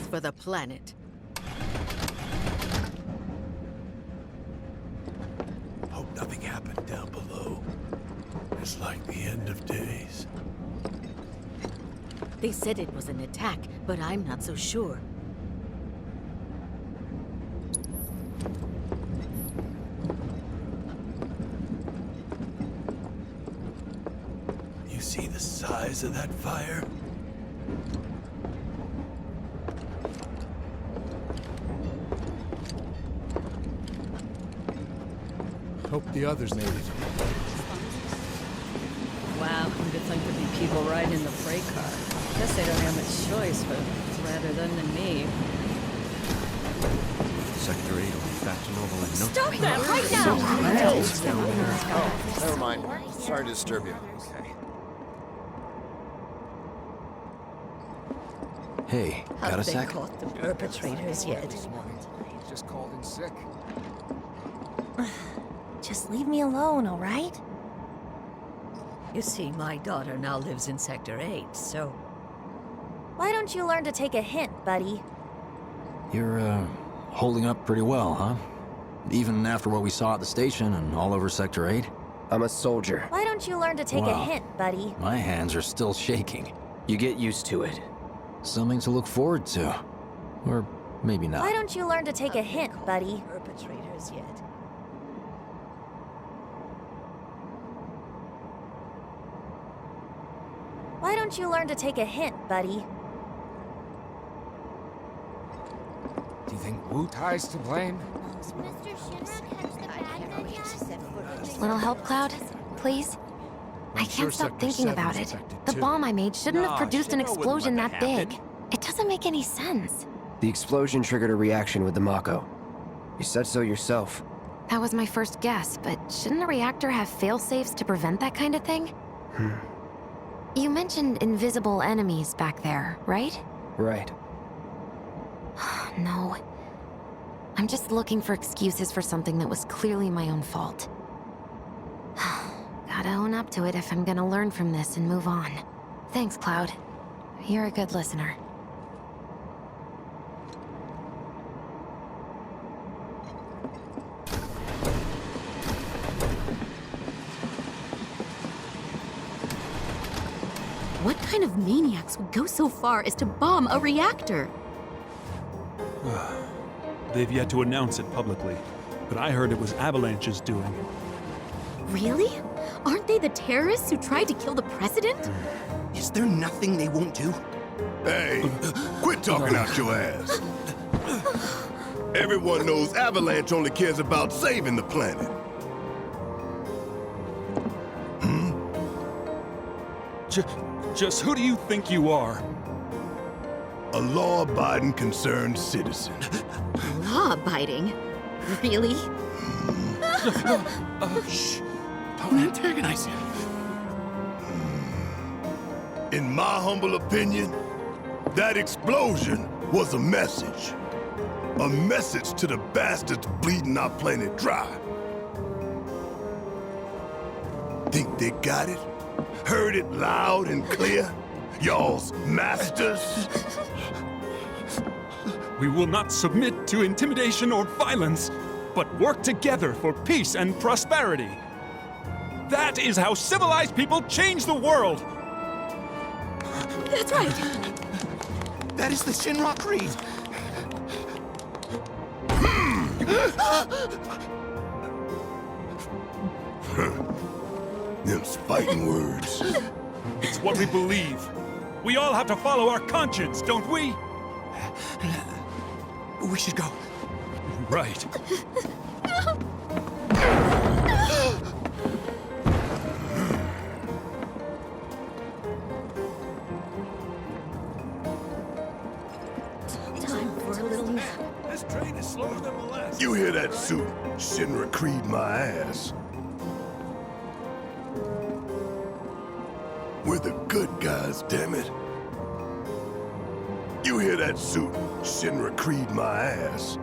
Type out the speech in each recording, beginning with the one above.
for the planet. Hope nothing happened down below. It's like the end of days. They said it was an attack, but I'm not so sure. You see the size of that fire? Hope the others made it. Wow, who'd have thunk there'd be people riding in the freight car? Guess they don't have much choice, but rather them than me. Sector 8 will be back to normal in no time. Stop that right now! Oh, never mind. Sorry to disturb you. Hey, got a Have they sec? caught the perpetrators yet? Just called in sick. Just leave me alone, all right? You see, my daughter now lives in Sector 8, so... Why don't you learn to take a hint, buddy? You're, holding up pretty well, huh? Even after what we saw at the station and all over Sector 8? I'm a soldier. Why don't you learn to take a Wow. hint, buddy? My hands are still shaking. You get used to it. Something to look forward to. Or maybe not. Why don't you learn to take a hint, buddy? Perpetrators yet? Why don't you learn to take a hint, buddy? Do you think Wu Tai's to blame? Mr. Shinra catch the bad guy yet? Little help, Cloud? Please? I can't stop thinking about it. The bomb I made shouldn't have produced an explosion that big. It doesn't make any sense. The explosion triggered a reaction with the Mako. You said so yourself. That was my first guess, but shouldn't a reactor have fail-safes to prevent that kind of thing? You mentioned invisible enemies back there, right? Right. No. I'm just looking for excuses for something that was clearly my own fault. Gotta own up to it if I'm gonna learn from this and move on. Thanks, Cloud. You're a good listener. What kind of maniacs would go so far as to bomb a reactor? They've yet to announce it publicly, but I heard it was Avalanche's doing. Really? Aren't they the terrorists who tried to kill the president? Is there nothing they won't do? Hey, quit talking out your ass. Everyone knows Avalanche only cares about saving the planet. Just who do you think you are? A law-abiding, concerned citizen. Law-abiding? Really? Shh. Don't antagonize him. In my humble opinion, that explosion was a message. A message to the bastards bleeding our planet dry. Think they got it? Heard it loud and clear? Y'all's masters? We will not submit to intimidation or violence, but work together for peace and prosperity. That is how civilized people change the world! That's right! That is the Shinra Creed. Them's fighting words. It's what we believe. We all have to follow our conscience, don't we? We should go. Right. Time for a little nap. This train is slower than molasses. You hear that suit? Shinra Creed my ass. We're the good guys, damn it. You hear that suit? Shinra Creed my ass.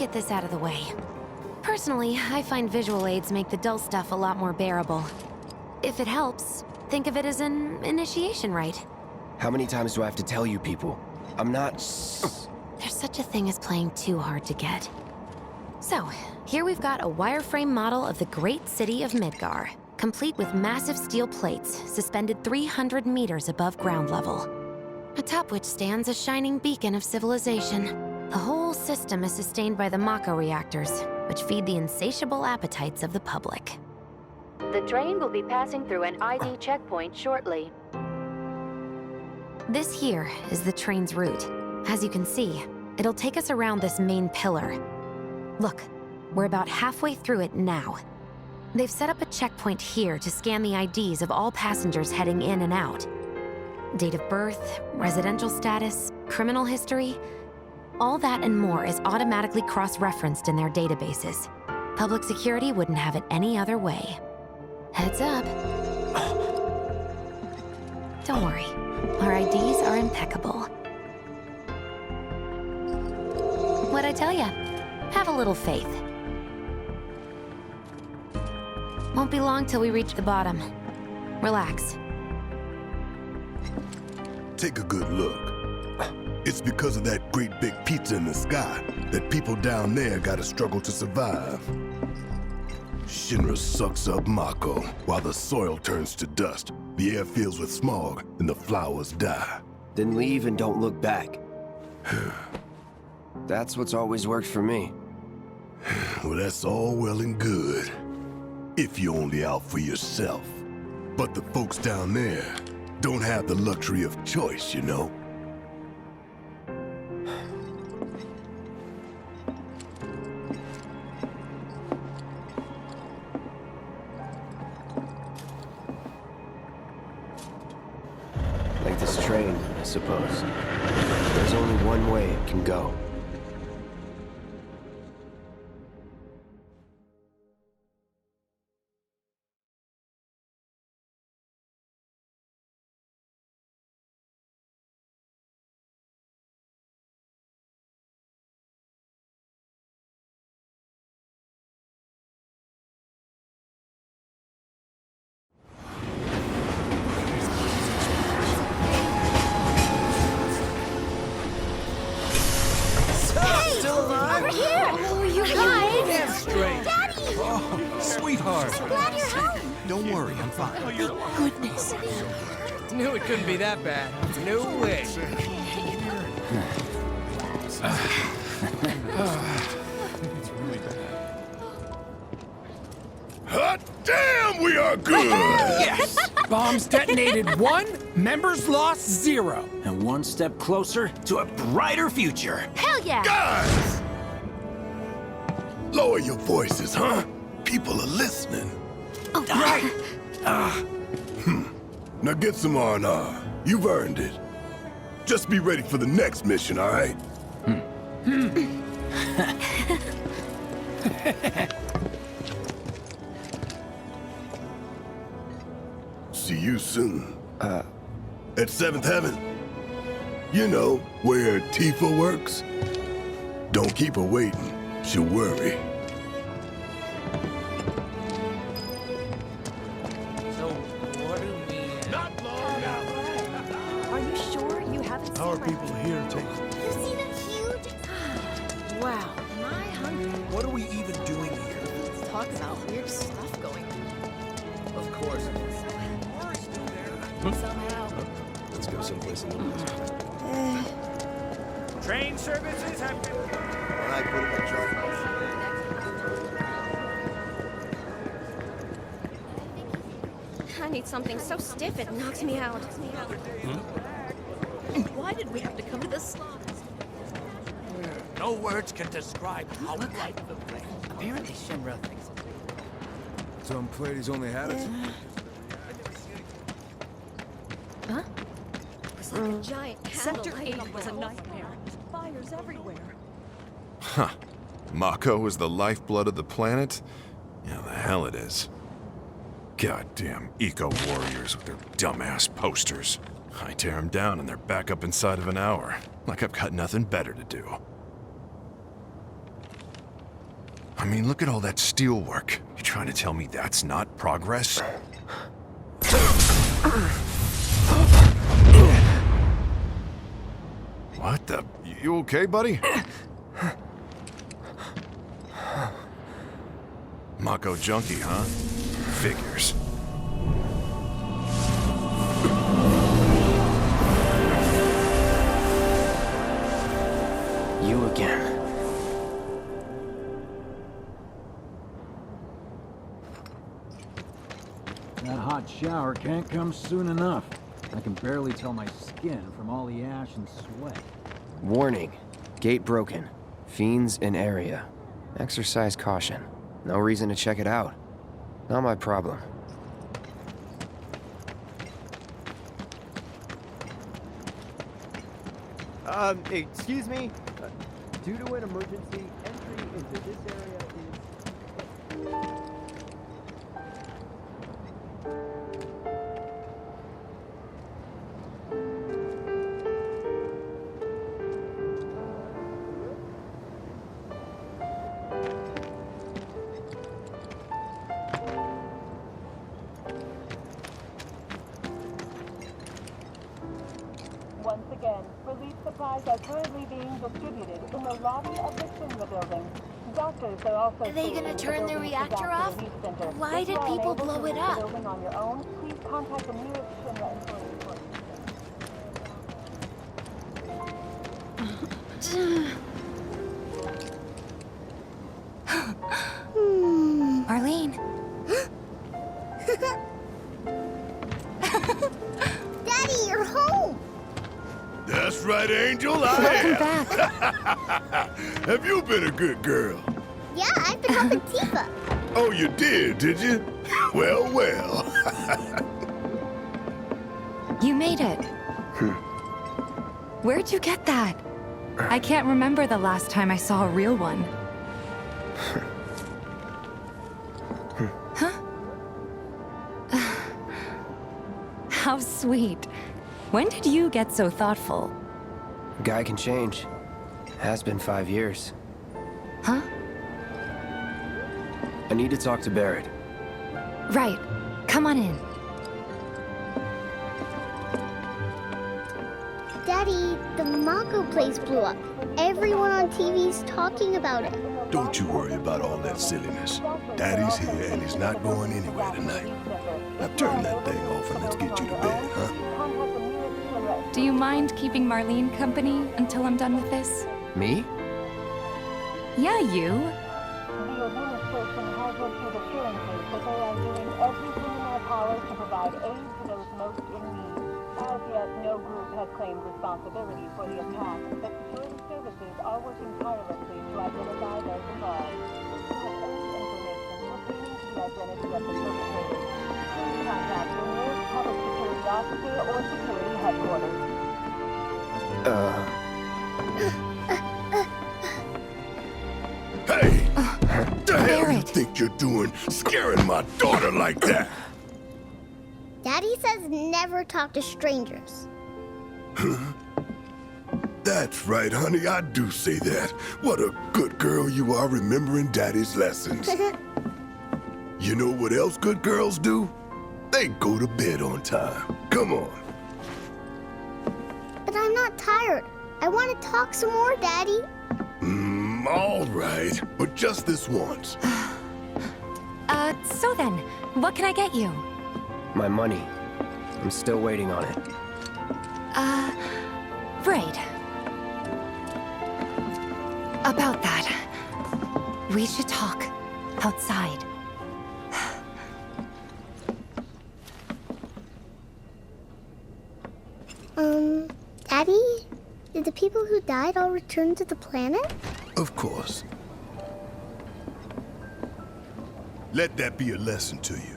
get this out of the way. Personally, I find visual aids make the dull stuff a lot more bearable. If it helps, think of it as an initiation rite. How many times do I have to tell you people? I'm not... There's such a thing as playing too hard to get. So, here we've got a wireframe model of the great city of Midgar, complete with massive steel plates suspended 300 meters above ground level, atop which stands a shining beacon of civilization. The whole system is sustained by the Mako reactors, which feed the insatiable appetites of the public. The train will be passing through an ID checkpoint shortly. This here is the train's route. As you can see, it'll take us around this main pillar. Look, we're about halfway through it now. They've set up a checkpoint here to scan the IDs of all passengers heading in and out. Date of birth, residential status, criminal history, all that and more is automatically cross-referenced in their databases. Public security wouldn't have it any other way. Heads up. Don't worry, our IDs are impeccable. What'd I tell ya? Have a little faith. Won't be long till we reach the bottom. Relax. Take a good look. It's because of that great big pizza in the sky that people down there gotta struggle to survive. Shinra sucks up Mako while the soil turns to dust, the air fills with smog, and the flowers die. Then leave and don't look back. That's what's always worked for me. Well, that's all well and good. If you're only out for yourself. But the folks down there don't have the luxury of choice, you know? Like this train, I suppose. There's only one way it can go. Sweetheart! I'm glad you're home! Don't worry, I'm fine. Thank goodness! Knew it couldn't be that bad. No way. Hot damn, we are good! Yes! Bombs detonated 1, members lost 0. And one step closer to a brighter future. Hell yeah! Guys! Lower your voices, huh? People are listening. Oh, right! Now get some R&R. You've earned it. Just be ready for the next mission, all right? See you soon. At 7th Heaven. You know, where Tifa works. Don't keep her waiting. She'll worry. So, what do we... Not long now. Are you sure you haven't seen Our my... people here take... You see that huge... Wow, am I hungry? What are we even doing here? Let's talk about weird stuff going on. Of course. Somehow. Let's go someplace a little bit. Train services have been... I put it in charge. I need something so stiff it knocks me out. Why did we have to come to this slum? No words can describe how we like the place. Apparently Shinra thinks... Some Pleiades only had it. Huh? It was like a giant candle Sector lighting 8 up was the a whole nightmare. Fires everywhere. Huh. Mako is the lifeblood of the planet? Yeah, the hell it is. Goddamn eco-warriors with their dumbass posters. I tear them down and they're back up inside of an hour. Like I've got nothing better to do. I mean, look at all that steel work. You trying to tell me that's not progress? What the? You okay, buddy? Mako junkie, huh? Figures. You again. That hot shower can't come soon enough. I can barely tell my skin from all the ash and sweat. Warning. Gate broken. Fiends in area. Exercise caution. No reason to check it out. Not my problem. Excuse me? Due to an emergency, entry into this area is... Once again, relief supplies are currently being distributed in the lobby of the Shinra building. Doctors are also... Are they gonna turn the reactor off? Why did people blow it up? Building on your own, please contact the nearest Shinra employee for Marlene. Daddy, you're home! That's right, Angel, I am. Have you been a good girl? Yeah, I've been helping Tifa. Oh, you did you? Well, well. You made it. Where'd you get that? I can't remember the last time I saw a real one. Huh? How sweet. When did you get so thoughtful? Guy can change. Has been 5 years. Huh? I need to talk to Barrett. Right. Come on in. Daddy, the Mako place blew up. Everyone on TV's talking about it. Don't you worry about all that silliness. Daddy's here and he's not going anywhere tonight. Now turn that thing off and let's get you to bed, huh? Do you mind keeping Marlene company until I'm done with this? Me? Yeah, you. The administration has issued assurances that they are doing everything in their power to provide aid to those most in need. As yet, no group has claimed responsibility for the attack, but security services are working tirelessly to identify those involved. We have earned information pertaining to the identity of the perpetrators. Please contact the nearest public security officer or security headquarters. Hey! The hell you think you're doing, scaring my daughter like that? Daddy says never talk to strangers. That's right, honey, I do say that. What a good girl you are remembering Daddy's lessons. You know what else good girls do? They go to bed on time. Come on. But I'm not tired. I want to talk some more, Daddy. All right, but just this once. So then, what can I get you? My money. I'm still waiting on it. Right. About that. We should talk. Outside. Daddy? Did the people who died all return to the planet? Of course. Let that be a lesson to you.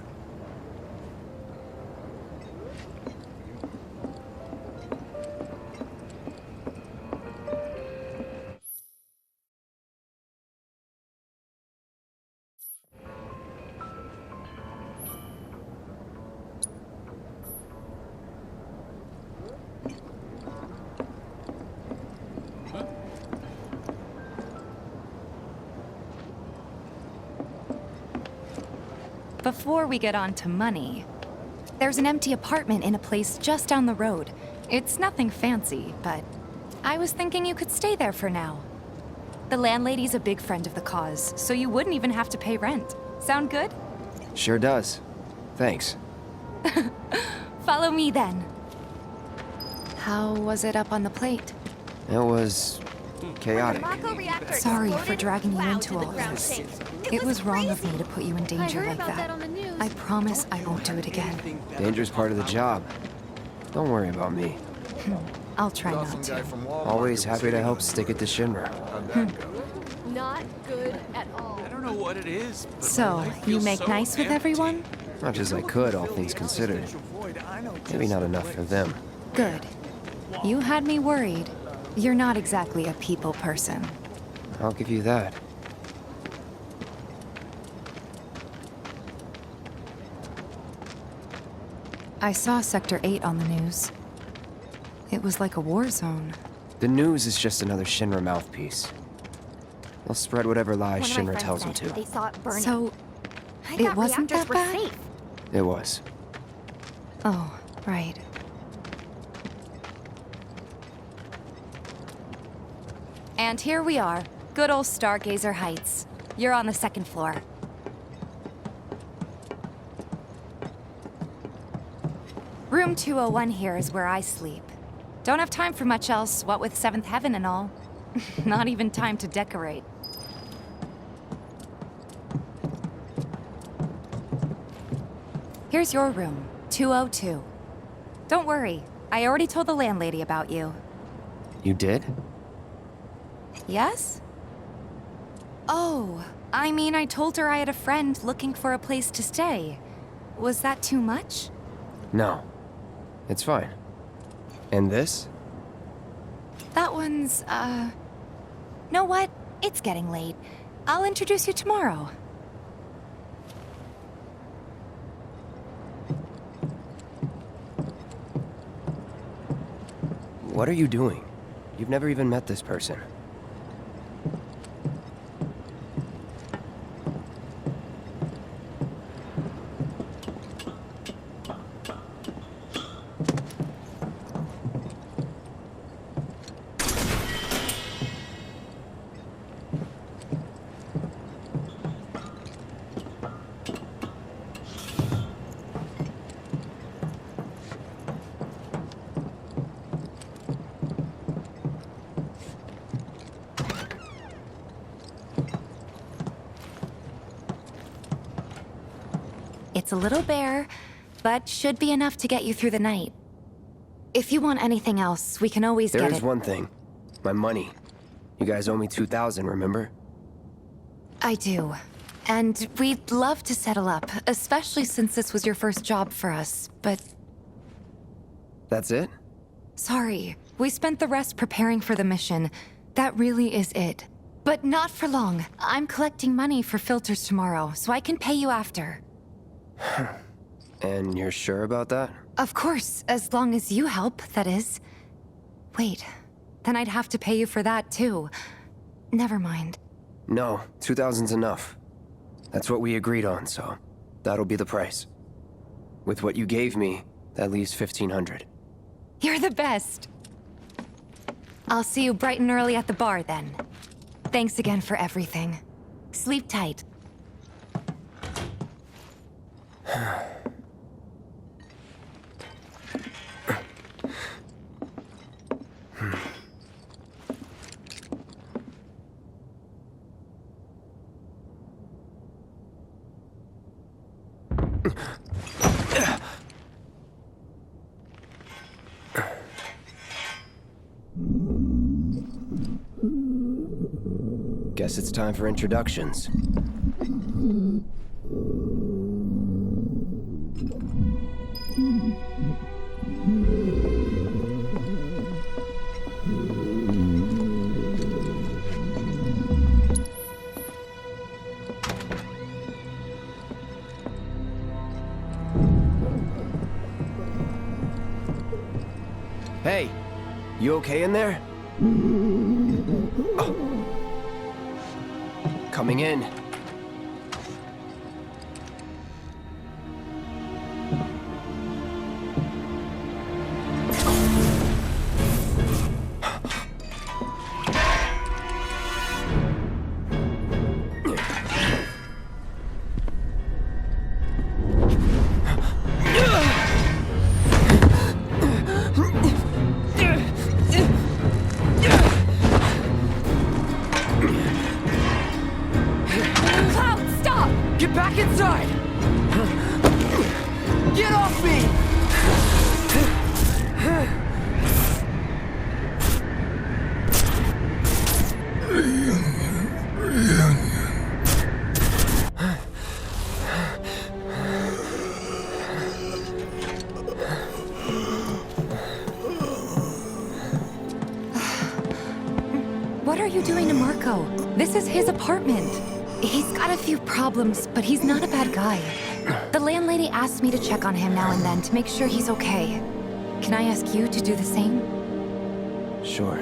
before we get on to money, there's an empty apartment in a place just down the road. It's nothing fancy, but I was thinking you could stay there for now. The landlady's a big friend of the cause, so you wouldn't even have to pay rent. Sound good? Sure does. Thanks. Follow me then. How was it up on the plate? It was chaotic. Sorry for dragging you into all this. It was wrong of me to put you in danger like that. I promise I won't do it again. Danger's part of the job. Don't worry about me. I'll try not to. Always happy to help stick it to Shinra. Not good at all. I don't know what it is. But So, you make nice with everyone? Much as I could, all things considered. Maybe not enough for them. Good. You had me worried. You're not exactly a people person. I'll give you that. I saw Sector 8 on the news. It was like a war zone. The news is just another Shinra mouthpiece. They'll spread whatever lies Shinra tells them to. They saw it burning. So, I it thought wasn't reactors that were bad? safe. It was. Oh, right. And here we are. Good old Stargazer Heights. You're on the second floor. Room 201 here is where I sleep. Don't have time for much else, what with Seventh Heaven and all. Not even time to decorate. Here's your room, 202. Don't worry, I already told the landlady about you. You did? Yes? Oh, I mean, I told her I had a friend looking for a place to stay. Was that too much? No. It's fine. And this? That one's, Know what? It's getting late. I'll introduce you tomorrow. What are you doing? You've never even met this person. It's a little bare, but should be enough to get you through the night. If you want anything else, we can always get it. There is one thing. My money. You guys owe me 2,000, remember? I do. And we'd love to settle up, especially since this was your first job for us, but... That's it? Sorry. We spent the rest preparing for the mission. That really is it. But not for long. I'm collecting money for filters tomorrow, so I can pay you after. And you're sure about that? Of course, as long as you help, that is. Wait, then I'd have to pay you for that too. Never mind. No, 2,000's enough. That's what we agreed on, so that'll be the price. With what you gave me, that leaves 1,500. You're the best. I'll see you bright and early at the bar then. Thanks again for everything. Sleep tight. Guess it's time for introductions. Hey, you okay in there? Oh. Coming in. Get off me! What are you doing to Marco? This is his apartment. He's got a few problems, but he's not a bad guy. The landlady asked me to check on him now and then to make sure he's okay. Can I ask you to do the same? Sure.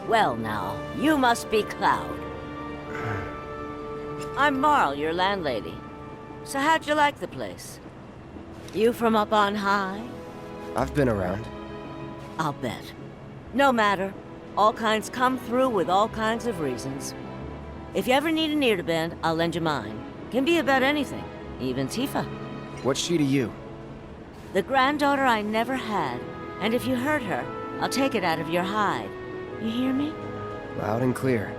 Well now, you must be Cloud. I'm Marl, your landlady. So how'd you like the place? You from up on high? I've been around. I'll bet. No matter. All kinds come through with all kinds of reasons. If you ever need an ear to bend, I'll lend you mine. Can be about anything, even Tifa. What's she to you? The granddaughter I never had, and if you hurt her, I'll take it out of your hide. You hear me? Loud and clear.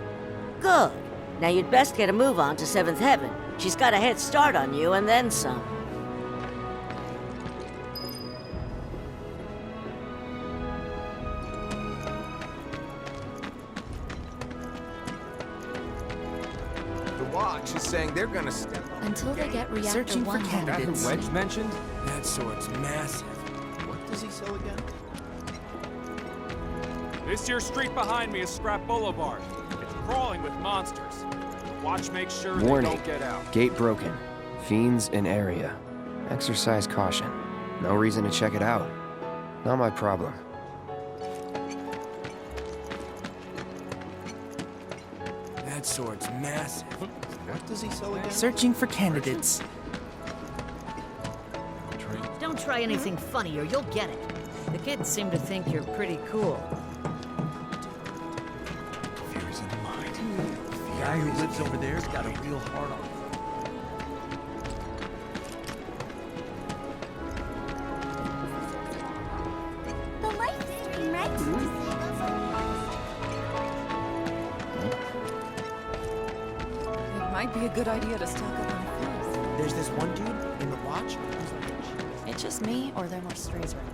Good. Now you'd best get a move on to 7th Heaven. She's got a head start on you and then some. The Watch is saying they're gonna step up. Until they get reactor Searching for 1 candidates. That who Wedge mentioned? That sword's massive. What does he sell again? This here street behind me is Scrap Boulevard. It's crawling with monsters. Watch make sure they Warning. don't get out. Gate broken. Fiends in area. Exercise caution. No reason to check it out. Not my problem. That sword's massive. What does he sell again? Searching for candidates. Don't try anything funny or you'll get it. The kids seem to think you're pretty cool. Fears in the mind. The guy who lives over there's got a real heart on him. The light stream, right? It might be a good idea to stock up on food. There's this one dude in the Watch. It's just me, or there are more strays around.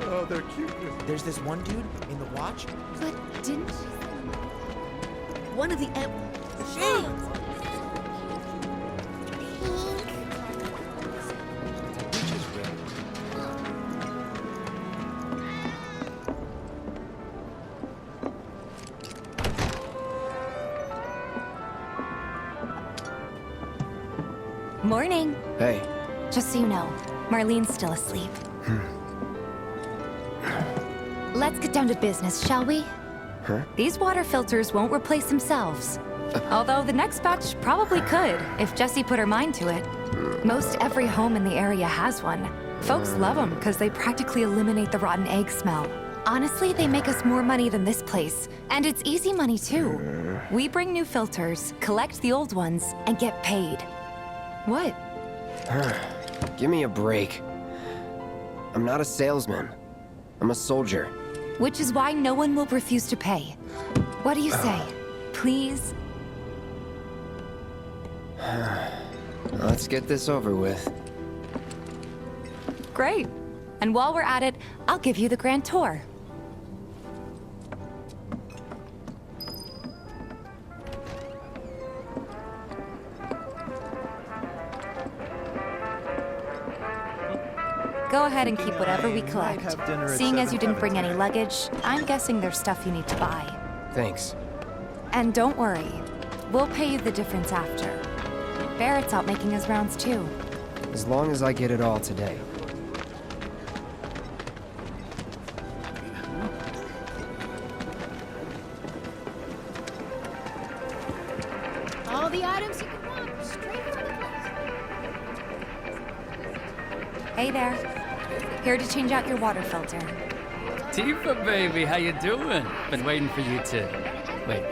Oh, they're cute. There's this one dude in the Watch. But didn't One of the Morning. Hey. Just so you know, Marlene's still asleep. Let's get down to business, shall we? Huh? These water filters won't replace themselves. Although the next batch probably could, if Jessie put her mind to it. Most every home in the area has one. Folks love them because they practically eliminate the rotten egg smell. Honestly, they make us more money than this place. And it's easy money, too. We bring new filters, collect the old ones, and get paid. What? Give me a break. I'm not a salesman. I'm a soldier. Which is why no one will refuse to pay. What do you say? Please? Let's get this over with. Great. And while we're at it, I'll give you the grand tour. Go ahead and keep whatever we collect. Seeing as you didn't bring any luggage, I'm guessing there's stuff you need to buy. Thanks. And don't worry, we'll pay you the difference after. Barrett's out making his rounds too. As long as I get it all today. All the items you could want, straight from the place. Hey there. Here to change out your water filter. Tifa, baby, how you doing? Been waiting for you to... Wait,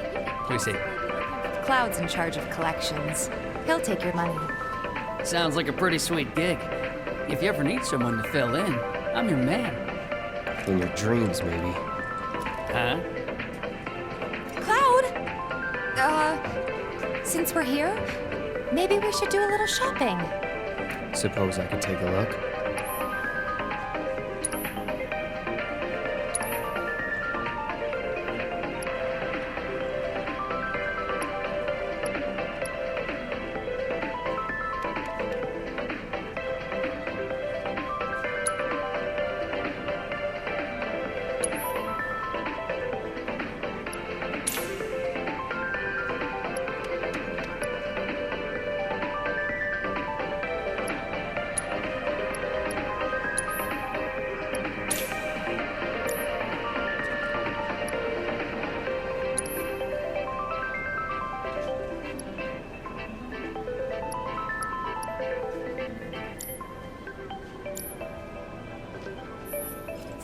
please say... Cloud's in charge of collections. He'll take your money. Sounds like a pretty sweet gig. If you ever need someone to fill in, I'm your man. In your dreams, maybe. Huh? Cloud! Since we're here, maybe we should do a little shopping. Suppose I could take a look?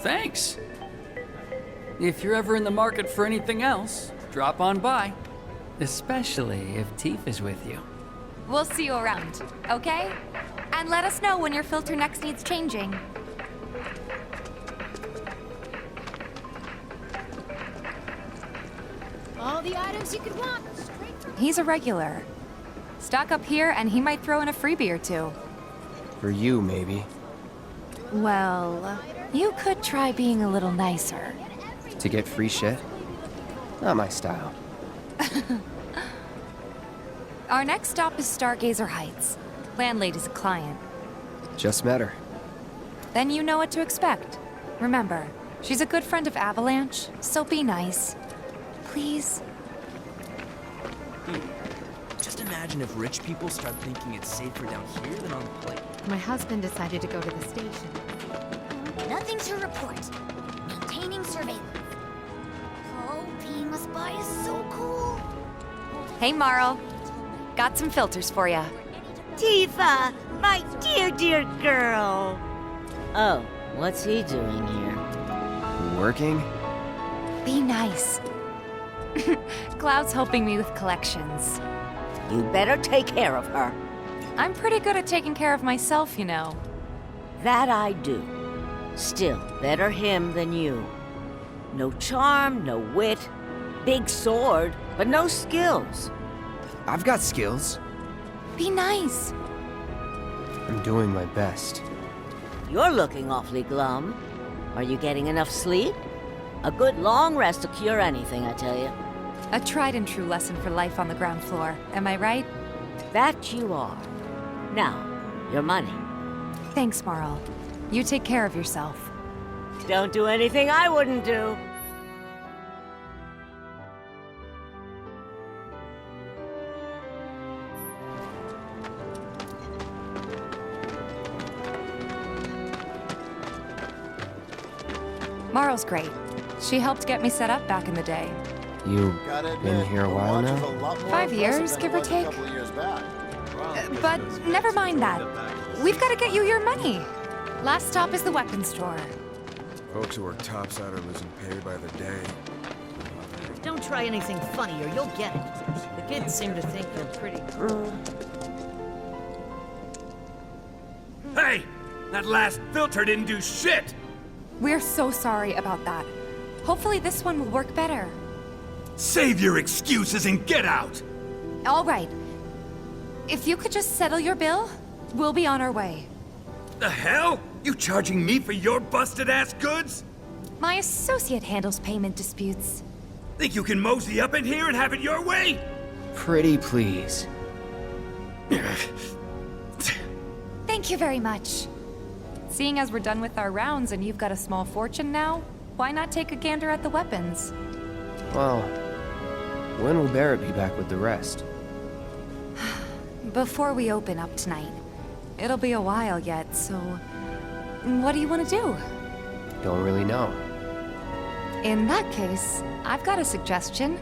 Thanks. If you're ever in the market for anything else, drop on by. Especially if Tifa's with you. We'll see you around, okay? And let us know when your filter next needs changing. All the items you could want, straight from... He's a regular. Stock up here and he might throw in a freebie or two. For you, maybe. Well, you could try being a little nicer. To get free shit? Not my style. Our next stop is Stargazer Heights. Landlady's a client. Just met her. Then you know what to expect. Remember, she's a good friend of Avalanche, so be nice. Please? Just imagine if rich people start thinking it's safer down here than on the plate. My husband decided to go to the station. Nothing to report. Maintaining surveillance. Oh, being a spy is so cool. Hey, Marl. Got some filters for ya. Tifa, my dear, dear girl. Oh, what's he doing here? Working? Be nice. Cloud's helping me with collections. You better take care of her. I'm pretty good at taking care of myself, you know. That I do. Still, better him than you. No charm, no wit. Big sword, but no skills. I've got skills. Be nice. I'm doing my best. You're looking awfully glum. Are you getting enough sleep? A good long rest will cure anything, I tell you. A tried and true lesson for life on the ground floor, am I right? That you are. Now, your money. Thanks, Marl. You take care of yourself. Don't do anything I wouldn't do. Marl's great. She helped get me set up back in the day. You been here a while now? 5 years, give or take. But never mind that. We've got to get you your money. Last stop is the weapons store. Folks who work topside are losing pay by the day. Don't try anything funny or you'll get it. The kids seem to think they're pretty cool. Hey! That last filter didn't do shit! We're so sorry about that. Hopefully this one will work better. Save your excuses and get out! All right. If you could just settle your bill, we'll be on our way. The hell? You charging me for your busted-ass goods? My associate handles payment disputes. Think you can mosey up in here and have it your way? Pretty please. Thank you very much. Seeing as we're done with our rounds and you've got a small fortune now, why not take a gander at the weapons? Well, when will Barrett be back with the rest? Before we open up tonight. It'll be a while yet, so... What do you want to do? Don't really know. In that case, I've got a suggestion.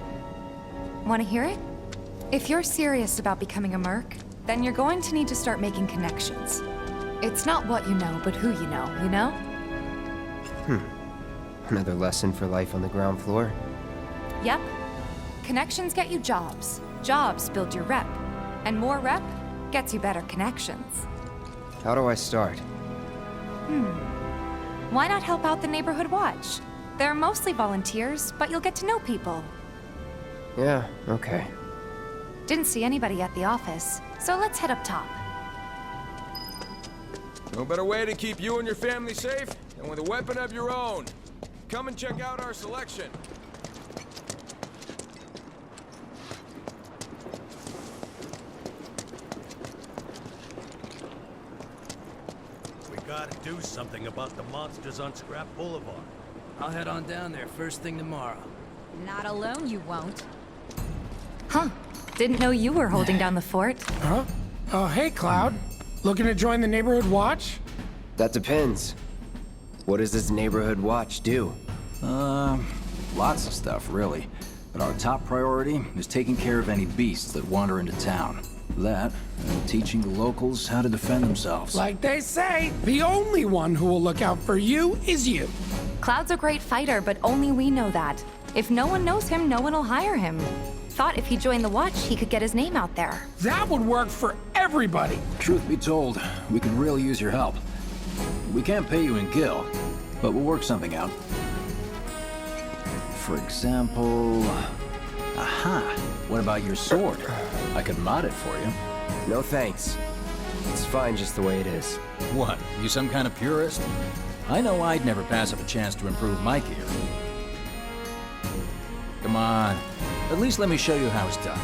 Want to hear it? If you're serious about becoming a merc, then you're going to need to start making connections. It's not what you know, but who you know, you know? Another lesson for life on the ground floor? Yep. Connections get you jobs. Jobs build your rep. And more rep gets you better connections. How do I start? Why not help out the Neighborhood Watch? They're mostly volunteers, but you'll get to know people. Yeah, okay. Didn't see anybody at the office, so let's head up top. No better way to keep you and your family safe than with a weapon of your own. Come and check out our selection. We gotta do something about the monsters on Scrap Boulevard. I'll head on down there first thing tomorrow. Not alone, you won't. Huh. Didn't know you were holding down the fort. Huh? Oh, hey, Cloud. Looking to join the Neighborhood Watch? That depends. What does this Neighborhood Watch do? Lots of stuff, really. But our top priority is taking care of any beasts that wander into town. That, and teaching the locals how to defend themselves. Like they say, the only one who will look out for you is you. Cloud's a great fighter, but only we know that. If no one knows him, no one will hire him. Thought if he joined the Watch, he could get his name out there. That would work for everybody. Truth be told, we could really use your help. We can't pay you in gil, but we'll work something out. For example... Aha! What about your sword? I could mod it for you. No thanks. It's fine just the way it is. What, you some kind of purist? I know I'd never pass up a chance to improve my gear. Come on. At least let me show you how it's done.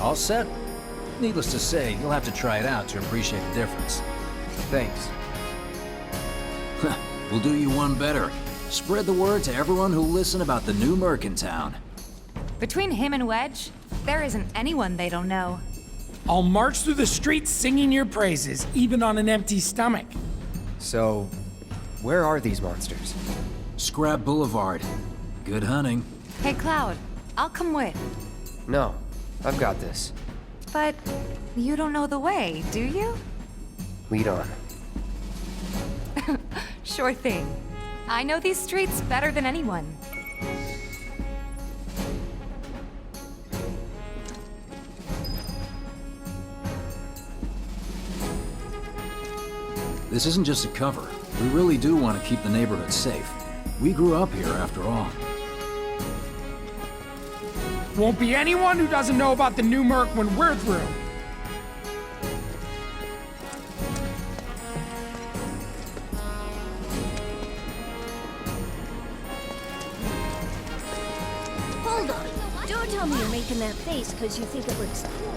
All set? Needless to say, you'll have to try it out to appreciate the difference. Thanks. We'll do you one better. Spread the word to everyone who'll listen about the new merc in town. Between him and Wedge, there isn't anyone they don't know. I'll march through the streets singing your praises, even on an empty stomach. So, where are these monsters? Scrap Boulevard. Good hunting. Hey, Cloud, I'll come with. No, I've got this. But you don't know the way, do you? Lead on. Sure thing. I know these streets better than anyone. This isn't just a cover. We really do want to keep the neighborhood safe. We grew up here, after all. Won't be anyone who doesn't know about the new Merc when we're through. Hold on. Don't tell me you're making that face because you think it looks cool.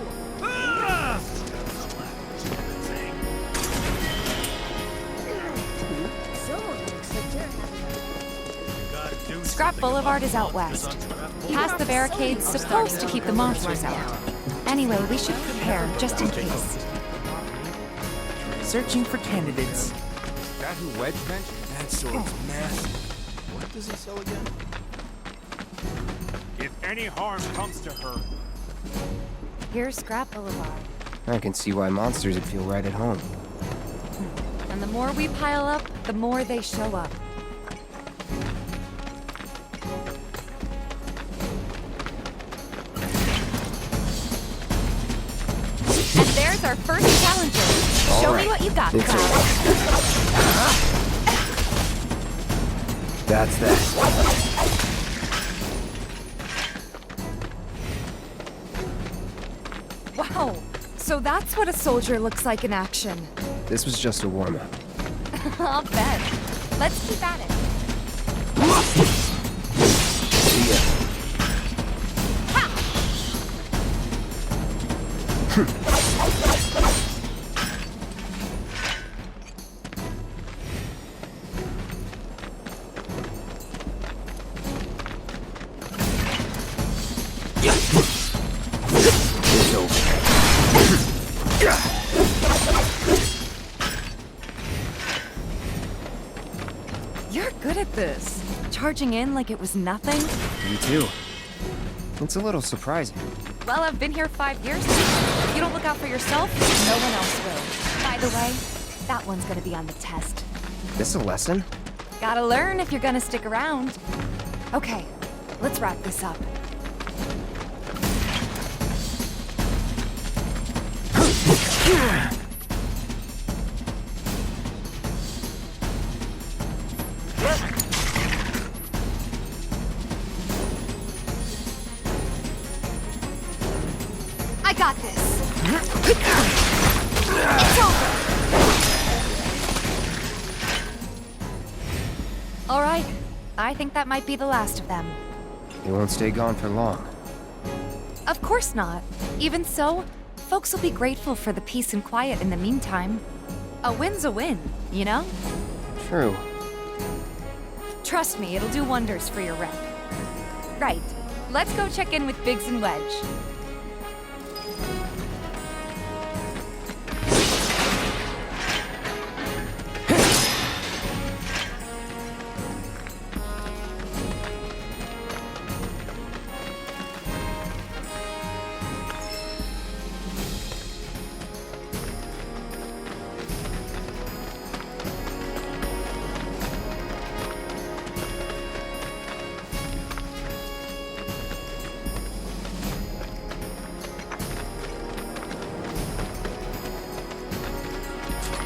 Scrap Boulevard is out west. Past the barricades, supposed to keep the monsters out. Anyway, we should prepare, just in case. Searching for candidates. That who Wedge mentioned? That sword's massive. What does he sell again? If any harm comes to her, Here's Scrap Boulevard. I can see why monsters would feel right at home. And the more we pile up, the more they show up. And there's our first challenger. Show me what you got, Cloud. That's that. Wow, so that's what a soldier looks like in action. This was just a warm-up. I'll bet. Let's keep at it. See ya. It's over. You're good at this. Charging in like it was nothing. You too. It's a little surprising. Well, I've been here 5 years now. If you don't look out for yourself, no one else will. By the way, that one's gonna be on the test. This a lesson? Gotta learn if you're gonna stick around. Okay, let's wrap this up. I got this. It's over. All right. I think that might be the last of them. They won't stay gone for long. Of course not. Even so, folks will be grateful for the peace and quiet in the meantime. A win's a win, you know? True. Trust me, it'll do wonders for your rep. Right. Let's go check in with Biggs and Wedge.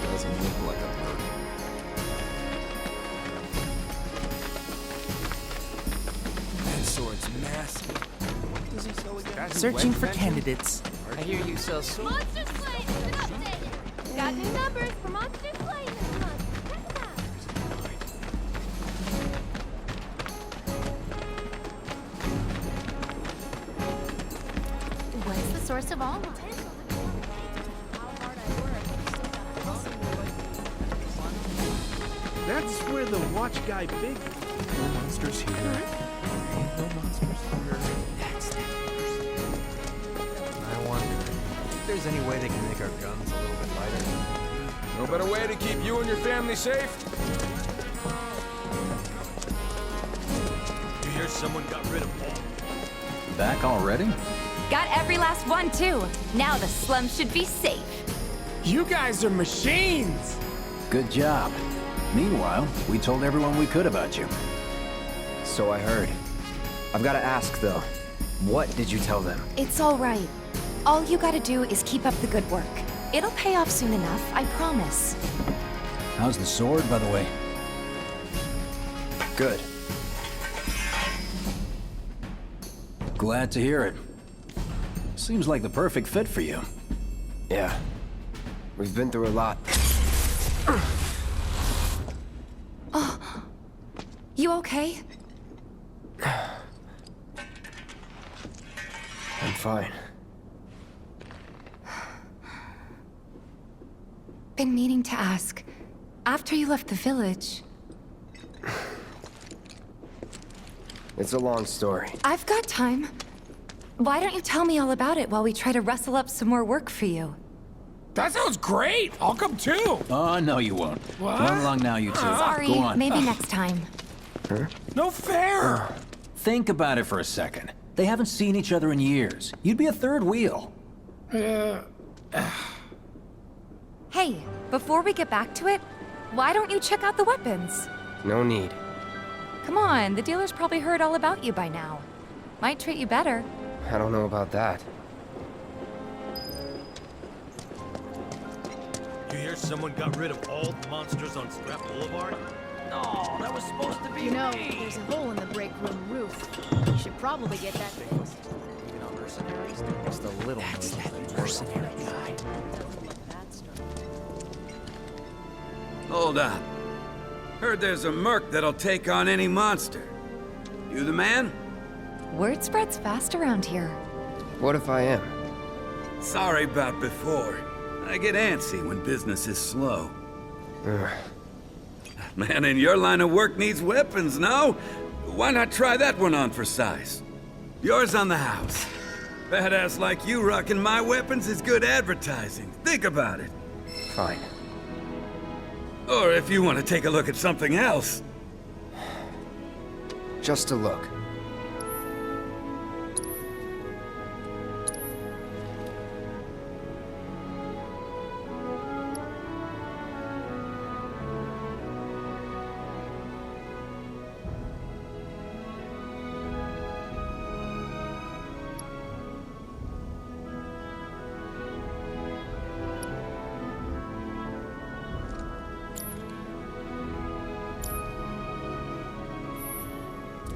Doesn't look like a bird. That sword's massive. What does he sell again? Searching for candidates. I hear you sell swords. Monster Slaying has been updated. Got new numbers for Monster Slaying this month. Check them out. What is the source of all potential? that's where the watch guy big. No monsters here. Ain't no monsters here. Next. I wonder if there's any way they can make our guns a little bit lighter. No better way to keep you and your family safe? You hear someone got rid of all? Back already? Got every last one, too. Now the slums should be safe. You guys are machines! Good job. Meanwhile, we told everyone we could about you. So I heard. I've got to ask, though. What did you tell them? It's all right. All you gotta do is keep up the good work. It'll pay off soon enough, I promise. How's the sword, by the way? Good. Glad to hear it. Seems like the perfect fit for you. Yeah. We've been through a lot. Oh. You okay? I'm fine. Been meaning to ask. After you left the village... It's a long story. I've got time. Why don't you tell me all about it while we try to rustle up some more work for you? That sounds great! I'll come too! Oh, no you won't. What? Come along now, you two. Sorry, Go on. maybe next time. Huh? No fair! Think about it for a second. They haven't seen each other in years. You'd be a third wheel. Hey, before we get back to it, why don't you check out the weapons? No need. Come on, the dealer's probably heard all about you by now. Might treat you better. I don't know about that. You hear someone got rid of all the monsters on Scrap Boulevard? No, that was supposed to be You know, me. there's a hole in the break room roof. You should probably get that fixed. You know, mercenaries, they're just a little. That's that mercenary guy. Hold on. Heard there's a merc that'll take on any monster. You the man? Word spreads fast around here. What if I am? Sorry about before. I get antsy when business is slow. Man in your line of work needs weapons, no? Why not try that one on for size? Yours on the house. Badass like you rocking my weapons is good advertising. Think about it. Fine. Or if you want to take a look at something else. Just a look.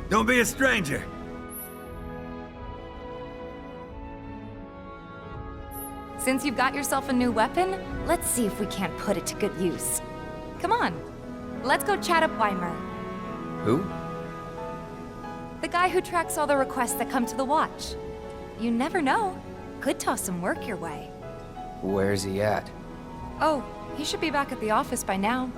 Don't be a stranger. Since you've got yourself a new weapon, let's see if we can't put it to good use. Come on, let's go chat up Weimer. Who? The guy who tracks all the requests that come to the watch. You never know. Could toss some work your way. Where's he at? Oh, he should be back at the office by now.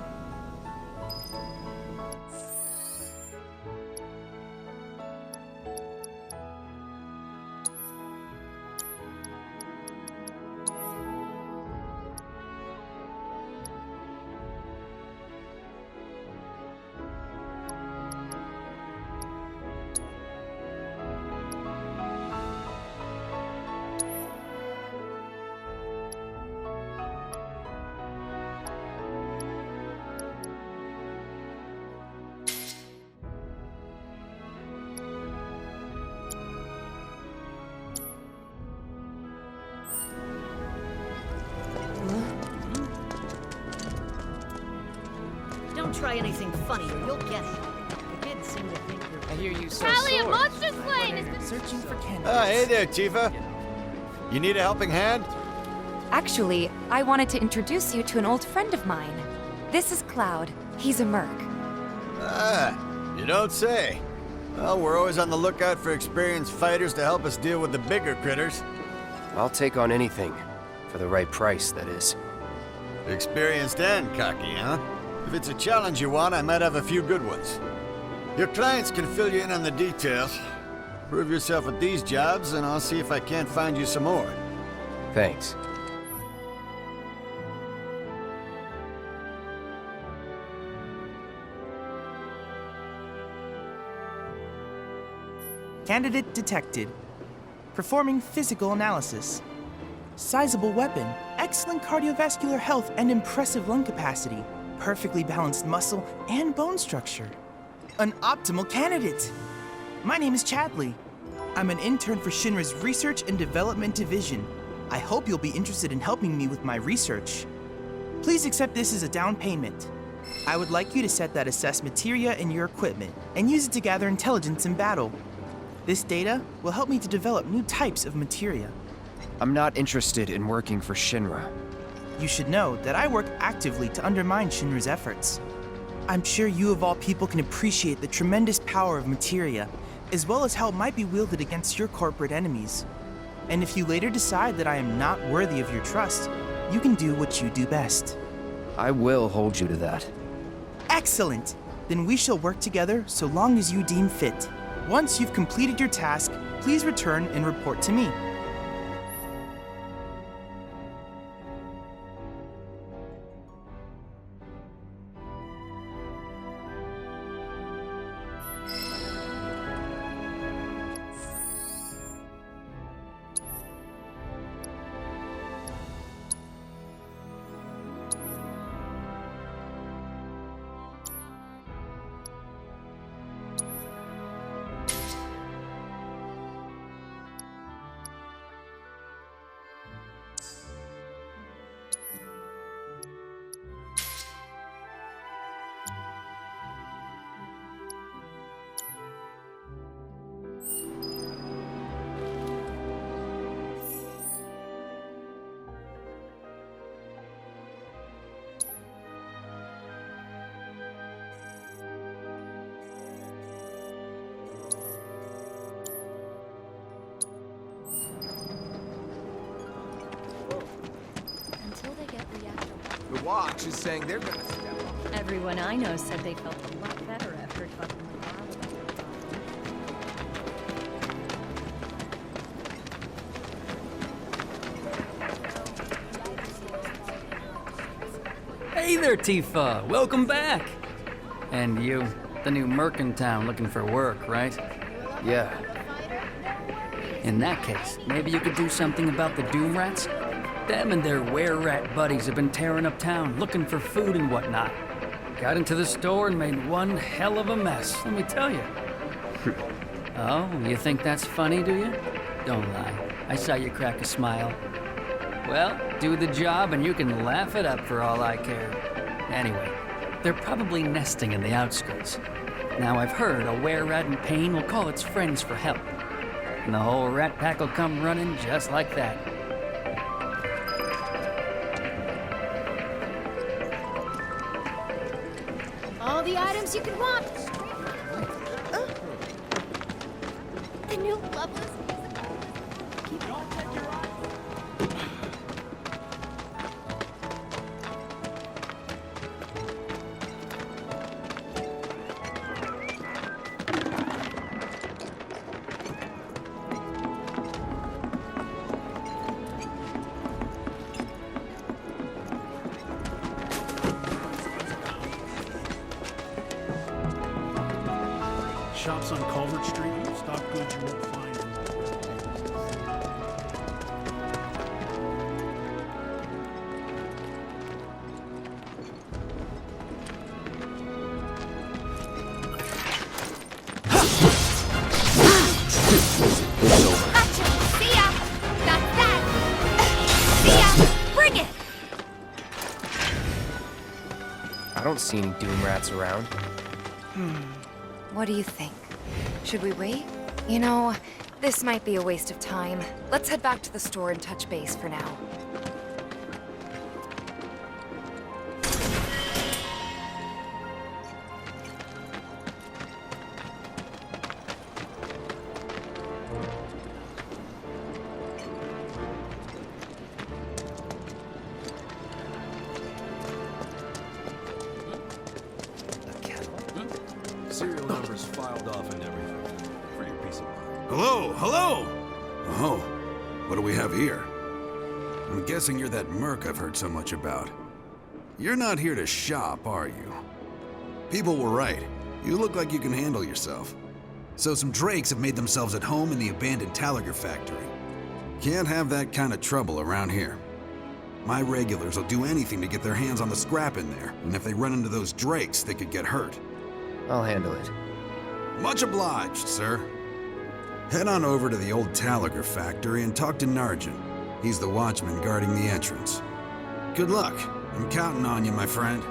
Don't try anything funny or you'll get it. The kids seem to think you're... I hear you sell Rally at swords. Monster Slaying is Searching for candidates. Hey there, Tifa. You need a helping hand? Actually, I wanted to introduce you to an old friend of mine. This is Cloud. He's a merc. Ah, you don't say. Well, we're always on the lookout for experienced fighters to help us deal with the bigger critters. I'll take on anything. For the right price, that is. Experienced and cocky, huh? If it's a challenge you want, I might have a few good ones. Your clients can fill you in on the details. Prove yourself at these jobs, and I'll see if I can't find you some more. Thanks. Candidate detected. Performing physical analysis. Sizable weapon, excellent cardiovascular health, and impressive lung capacity. perfectly balanced muscle and bone structure. An optimal candidate! My name is Chadley. I'm an intern for Shinra's Research and Development Division. I hope you'll be interested in helping me with my research. Please accept this as a down payment. I would like you to set that assess materia in your equipment and use it to gather intelligence in battle. This data will help me to develop new types of materia. I'm not interested in working for Shinra. You should know that I work actively to undermine Shinra's efforts. I'm sure you of all people can appreciate the tremendous power of materia, as well as how it might be wielded against your corporate enemies. And if you later decide that I am not worthy of your trust, you can do what you do best. I will hold you to that. Excellent! Then we shall work together so long as you deem fit. Once you've completed your task, please return and report to me. The Watch is saying they're gonna step up. Everyone I know said they felt a lot better after talking to Hey there, Tifa. Welcome back. And you, the new merc in town looking for work, right? Yeah. In that case, maybe you could do something about the Doom Rats? Them and their were-rat buddies have been tearing up town, looking for food and whatnot. Got into the store and made one hell of a mess, let me tell you. Oh, you think that's funny, do you? Don't lie. I saw you crack a smile. Well, do the job and you can laugh it up for all I care. Anyway, they're probably nesting in the outskirts. Now I've heard a were-rat in pain will call its friends for help. And the whole rat pack will come running just like that. All the items you could want. The new loveless. Shops on Culvert Street, stock goods you won't find in See ya! That's that! See ya! Bring it! I don't see any Doom Rats around. What do you think? Should we wait? You know, this might be a waste of time. Let's head back to the store and touch base for now. Serial numbers filed off and everything. For your peace of mind. Hello, hello! Oh, what do we have here? I'm guessing you're that merc I've heard so much about. You're not here to shop, are you? People were right. You look like you can handle yourself. So some drakes have made themselves at home in the abandoned Talager factory. Can't have that kind of trouble around here. My regulars will do anything to get their hands on the scrap in there, and if they run into those drakes, they could get hurt. I'll handle it. Much obliged, sir. Head on over to the old Talager factory and talk to Narjan. He's the watchman guarding the entrance. Good luck. I'm counting on you, my friend.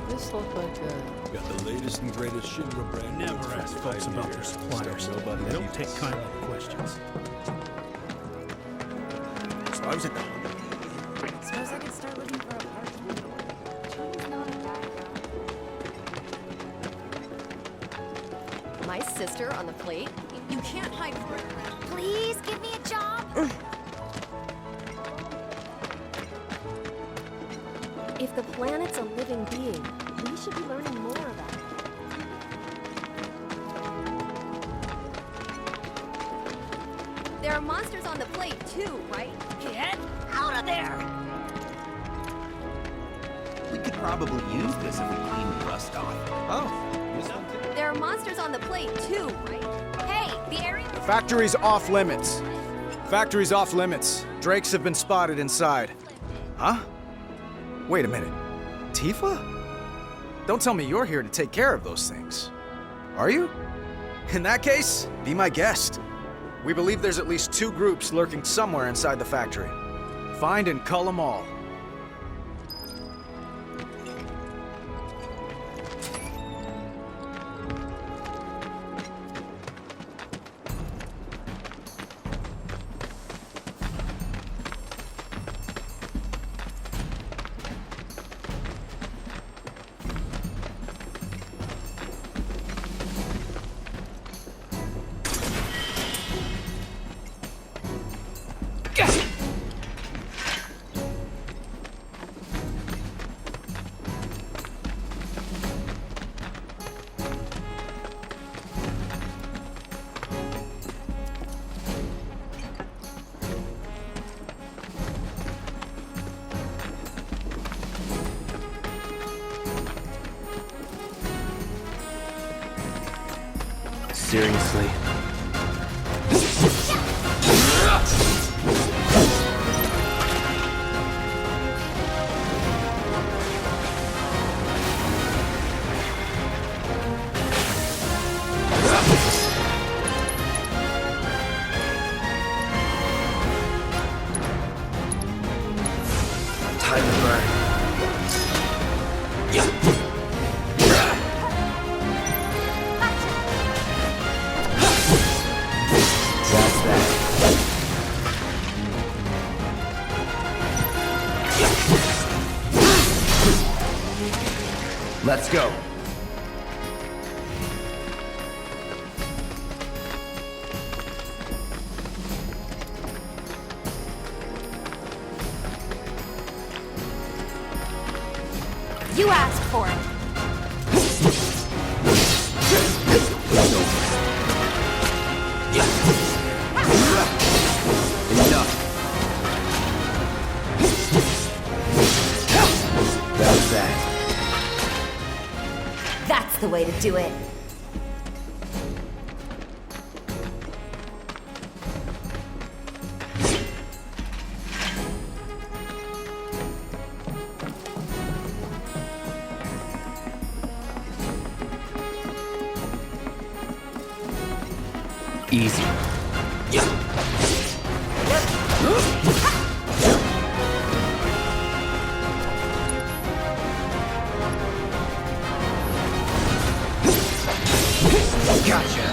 This looked like a... Got the latest and greatest Shinra brand. Never ask folks about their suppliers. They don't take kindly to questions. So I was at the... Suppose I could start looking for a part. My sister on the plate? You can't hide forever. Please give me a job. If the planet's a living being, we should be learning more about it. There are monsters on the plate too, right? Get out of there! We could probably use this if we clean the rust off. Oh. There are monsters on the plate too, right? Hey, the area... The factory's off limits. Factory's off limits. Drakes have been spotted inside. Huh? Wait a minute. Tifa? Don't tell me you're here to take care of those things. Are you? In that case, be my guest. We believe there's at least 2 groups lurking somewhere inside the factory. Find and cull them all. Seriously? Time to burn. That's that. Let's go. You asked for it. Enough. That's that. That's the way to do it. Easy. Gotcha.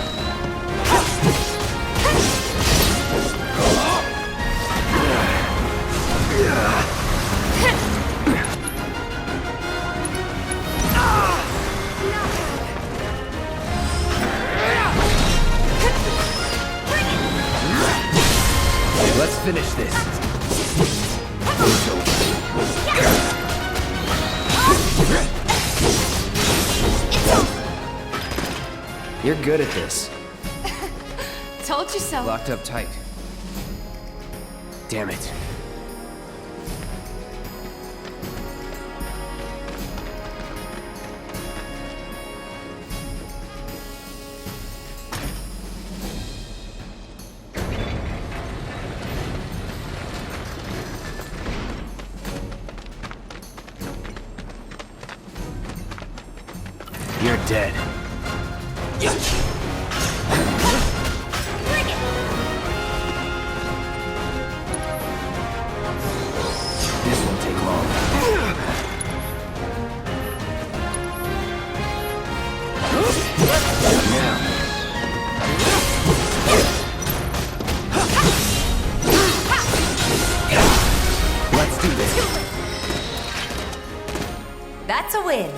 Let's finish this. You're good at this. Told yourself. Locked up tight. Damn it. You're dead. This won't take long. Now. Let's do this. That's a win.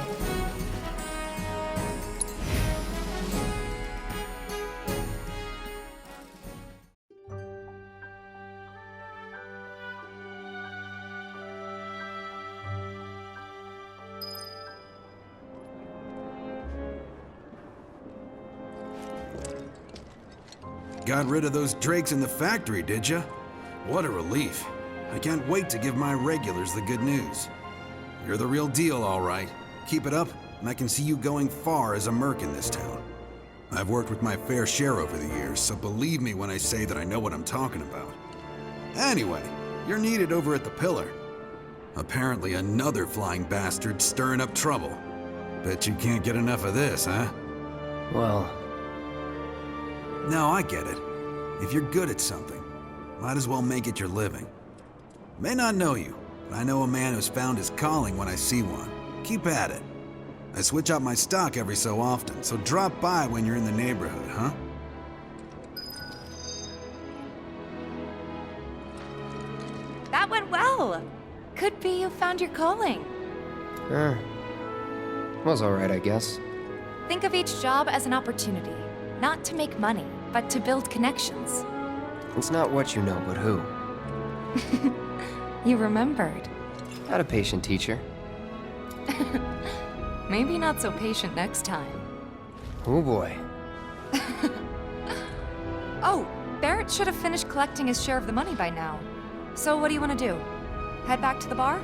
Got rid of those drakes in the factory, did ya? What a relief. I can't wait to give my regulars the good news. You're the real deal, all right. Keep it up, and I can see you going far as a merc in this town. I've worked with my fair share over the years, so believe me when I say that I know what I'm talking about. Anyway, you're needed over at the Pillar. Apparently another flying bastard stirring up trouble. Bet you can't get enough of this, huh? Well... No, I get it. If you're good at something, might as well make it your living. May not know you, but I know a man who's found his calling when I see one. Keep at it. I switch out my stock every so often, so drop by when you're in the neighborhood, huh? That went well. Could be you found your calling. Was alright, I guess. Think of each job as an opportunity. Not to make money, but to build connections. It's not what you know, but who. You remembered. Not a patient teacher. Maybe not so patient next time. Oh boy. Oh, Barrett should have finished collecting his share of the money by now. So what do you want to do? Head back to the bar?